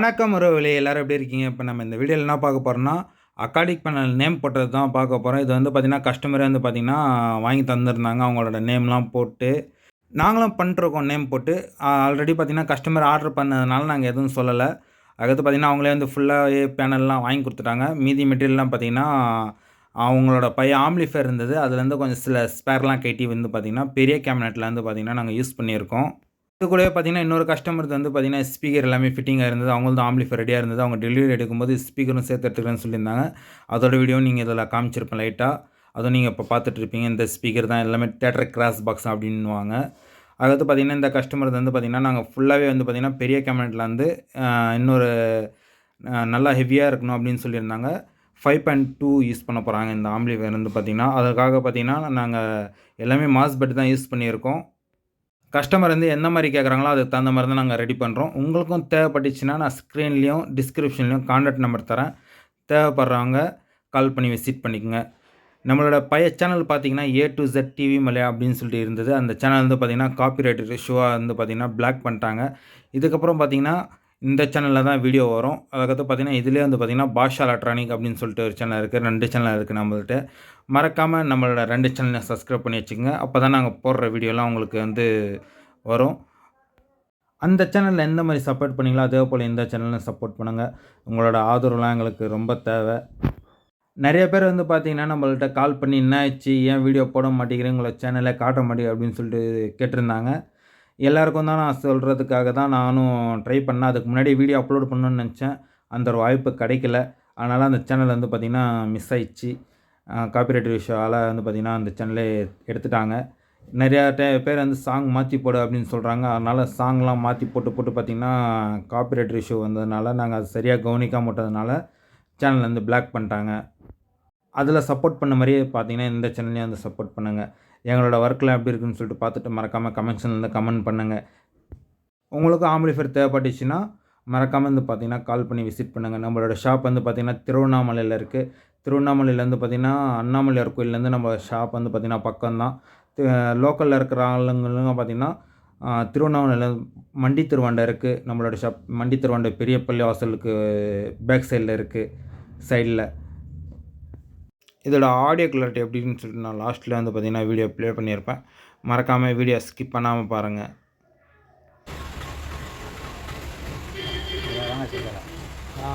வணக்கம் உறவுகளே! எல்லாரும் எப்படி இருக்கீங்க? இப்ப நம்ம இந்த வீடியோல என்ன பார்க்க போறோம்னா, அக்காடிக் பேனல் நேம் போட்டது தான் பார்க்க போறோம். இது வந்து பார்த்தீங்கன்னா, கஸ்டமரே வந்து பார்த்தீங்கன்னா, வாங்கி தந்திருந்தாங்க. அவங்களோட நேம்லாம் போட்டு. நாங்களும் பண்ணிட்டுருக்கோம் நேம் போட்டு. ஆல்ரெடி பார்த்தீங்கன்னா, கஸ்டமர் ஆர்டர் பண்ணதுனால நாங்க எதுவும் சொல்லல. அதுக்கடுத்து பார்த்தீங்கன்னா, அவங்களே வந்து ஃபுல்லாவே பேனல்லாம் வாங்கி குடுத்துட்டாங்க. மீதி மெட்டீரியல்லாம் பார்த்தீங்கன்னா, அவங்களோட பழைய ஆம்பிளிஃபையர் இருந்தது. அதுலேருந்து கொஞ்சம் சில ஸ்பேர்லாம் கழட்டி வந்து பார்த்தீங்கன்னா, பெரிய கேபினெட்ல வந்து பார்த்தீங்கன்னா, நாங்க யூஸ் பண்ணியிருக்கோம். இது கூடவே பார்த்தீங்கன்னா, இன்னொரு கஸ்டமருக்கு வந்து பார்த்தீங்கன்னா, ஸ்பீக்கர் எல்லாமே ஃபிட்டிங்கா இருந்தது. அவங்கள்து ஆம்பிளிஃபையர் ரெடியா இருந்தது. அவங்க டெலிவரி எடுக்கும்போது ஸ்பீக்கரும் சேர்த்து எடுத்துக்கிறேன்னு சொல்லியிருந்தாங்க. அதோட வீடியோவும் நீங்க இதில காமிச்சிருப்பேன் லைட்டா. அதுவும் நீங்க இப்ப பார்த்துட்டுருப்பீங்க. இந்த ஸ்பீக்கர் தான் எல்லாமே தியேட்டர் கிராஸ் பாக்ஸ் அப்டின்னுவாங்க. அடுத்து பார்த்தீங்கன்னா, இந்த கஸ்டமர்து வந்து பார்த்தீங்கன்னா, நாங்க ஃபுல்லாவே வந்து பார்த்தீங்கன்னா, பெரிய கேபினெட்ல வந்து இன்னொரு நல்லா ஹெவியா இருக்கணும் அப்டின்னு சொல்லியிருந்தாங்க. 5.2 யூஸ் பண்ண போறாங்க இந்த ஆம்பிளிஃபையர் வந்து பார்த்தீங்கன்னா. அதற்காக பார்த்தீங்கன்னா, நாங்க எல்லாமே மாஸ்பெட் தான் யூஸ் பண்ணியிருக்கோம். கஸ்டமர் வந்து எந்த மாரி கேட்குறாங்களோ, அதுக்கு தகுந்த மாரி தான் நாங்க ரெடி பண்றோம். உங்களுக்கும் தேவைப்பட்டுச்சுன்னா, நான் ஸ்க்ரீன்லயும், டிஸ்கிரிப்ஷன்லயும் கான்டாக்ட் நம்பர் தரேன். தேவைப்படுறவங்க கால் பண்ணி விசிட் பண்ணிக்கங்க. நம்மளோட பழைய சேனல் பார்த்தீங்கன்னா, ஏ டூ இசட் டிவி மலையா அப்படின்னு சொல்லிட்டு இருந்தது. அந்த சேனல் வந்து பார்த்தீங்கன்னா, காப்பிரைட் இஷ்யூவா வந்து பார்த்தீங்கன்னா, பிளாக் பண்ணிட்டாங்க. இதுக்கப்புறம் பார்த்தீங்கன்னா, இந்த சேனல்ல தான் வீடியோ வரும். அதுக்கடுத்து பார்த்தீங்கன்னா, இதிலேயே வந்து பார்த்தீங்கன்னா, பாஷா எலக்ட்ரானிக் அப்படின்னு சொல்லிட்டு ஒரு சேனல் இருக்கு. 2 சேனல் இருக்கு நம்மள்ட்ட. மறக்காம நம்மளோட 2 சேனலையும் சப்ஸ்கிரைப் பண்ணி வச்சுக்கங்க. அப்பதான் நாங்க போடுற வீடியோலாம் உங்களுக்கு வந்து வரும். அந்த சேனல்ல எந்த மாரி சப்போர்ட் பண்ணீங்களோ, அதே போல இந்த சேனல்லும் சப்போர்ட் பண்ணுங்க. உங்களோட ஆதரவுலாம் எங்களுக்கு ரொம்ப தேவை. நெறைய பேர் வந்து பார்த்தீங்கன்னா, நம்மள்ட்ட கால் பண்ணி "என்ன ஆச்சு? ஏன் வீடியோ போட மாட்டேங்கிறீங்க? உங்களோட சேனலே காட்ட மாட்டேங்குது" அப்படின்னு சொல்லிட்டு கேட்டிருந்தாங்க. எல்லாருக்கும் தான் நான் சொல்றதுக்காக தான் நானும் ட்ரை பண்ணேன். அதுக்கு முன்னாடி வீடியோ அப்லோட் பண்ணணும்னு நெனச்சேன். அந்த ஒரு வாய்ப்பு கிடைக்கல. அதனால அந்த சேனல் வந்து பார்த்தீங்கன்னா, மிஸ் ஆயிடுச்சு. காப்பிரைட் இஷ்யூவால வந்து பார்த்தீங்கன்னா, அந்த சேனலே எடுத்துட்டாங்க. நெறையா பேர் வந்து சாங் மாத்தி போடு அப்படின்னு சொல்றாங்க. அதனால சாங்லாம் மாத்தி போட்டு போட்டு பார்த்தீங்கன்னா, காப்பிரைட் இஷ்யூ வந்ததுனால, நாங்க அத சரியா கவனிக்காம விட்டதுனால, சேனல் வந்து பிளாக் பண்ணிட்டாங்க. அதில சப்போர்ட் பண்ண மாரியே பார்த்தீங்கன்னா, இந்த சேனல்லையும் வந்து சப்போர்ட் பண்ணுங்க. எங்களோட ஒர்க்லாம் எப்படி இருக்குன்னு சொல்லிட்டு பார்த்துட்டு மறக்காம கமெண்ட் செக்ஷன்ல வந்து கமெண்ட் பண்ணுங்க. உங்களுக்கும் ஆம்பிளிஃபையர் தேவைப்பட்டுச்சுன்னா, மறக்காம வந்து பார்த்தீங்கன்னா, கால் பண்ணி விசிட் பண்ணுங்க. நம்மளோட ஷாப் வந்து பார்த்தீங்கன்னா, திருவண்ணாமலையில இருக்கு. திருவண்ணாமலையிலேருந்து பார்த்தீங்கன்னா, அண்ணாமலையார் கோயில்லேருந்து நம்ம ஷாப் வந்து பார்த்தீங்கன்னா, பக்கம் தான். தி லோக்கல்ல இருக்கிற ஆளுங்களும் பார்த்தீங்கன்னா, திருவண்ணாமலையில மண்டி திருவாண்ட இருக்கு. நம்மளோட ஷாப் மண்டி திருவாண்ட பெரிய பள்ளி வாசலுக்கு பேக் சைட்ல இருக்கு. சைட்ல. இதோட ஆடியோ கிளாரிட்டி எப்படின்னு சொல்லிட்டு நான் லாஸ்ட்ல வந்து பார்த்தீங்கன்னா, வீடியோ ப்ளே பண்ணியிருப்பேன். மறக்காம வீடியோ ஸ்கிப் பண்ணாம பாருங்க. ஆ